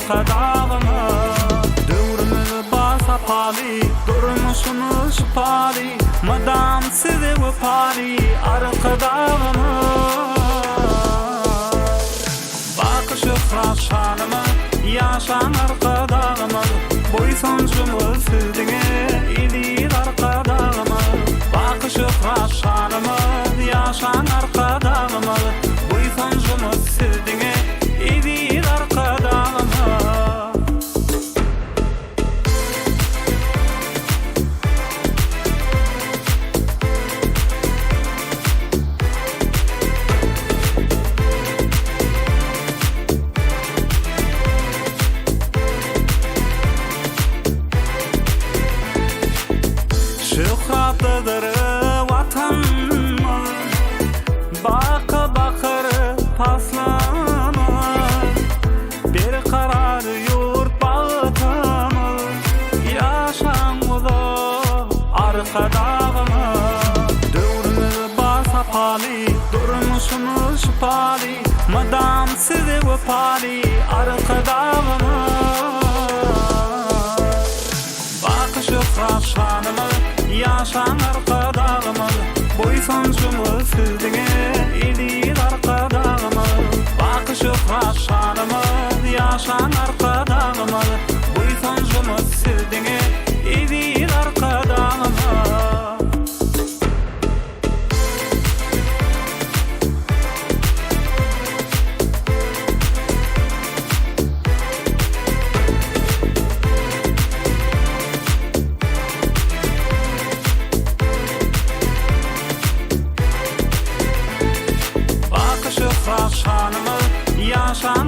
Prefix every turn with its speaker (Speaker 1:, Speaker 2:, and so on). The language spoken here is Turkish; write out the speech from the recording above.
Speaker 1: Arkadagymyz döwrümiz basapaly, durmuşymyz şüpali, madam sizi wepali. Arkadagymyz bakışı şanymyz, ýaşaň arkadagymyz, boýsunjumyz sizdiňe edir arkadagymyz. Bakışı şanymyz, ýaşaň arkadagymyz, boýsunjumyz sizdiňe edir arkadagymyz. Şöhratlydyr watanymyz, bakır paslanymyz, bir karar ýurt bagtymyz, ýaşaň uzak arkadagymyz. Döwrümiz basapaly, durmuşymyz şüpali, madam sizi wepali. Arkadagymyz bakışı şanymyz, ýaşaň arkadagymyz, boýsunjumyz sizdiňe edir arkadagymyz. Bakışı şanymyz, ýaşaň arkadagymyz, boýsunjumyz sizdiňe edir arkadagymyz. Şanymyz, ýaşaň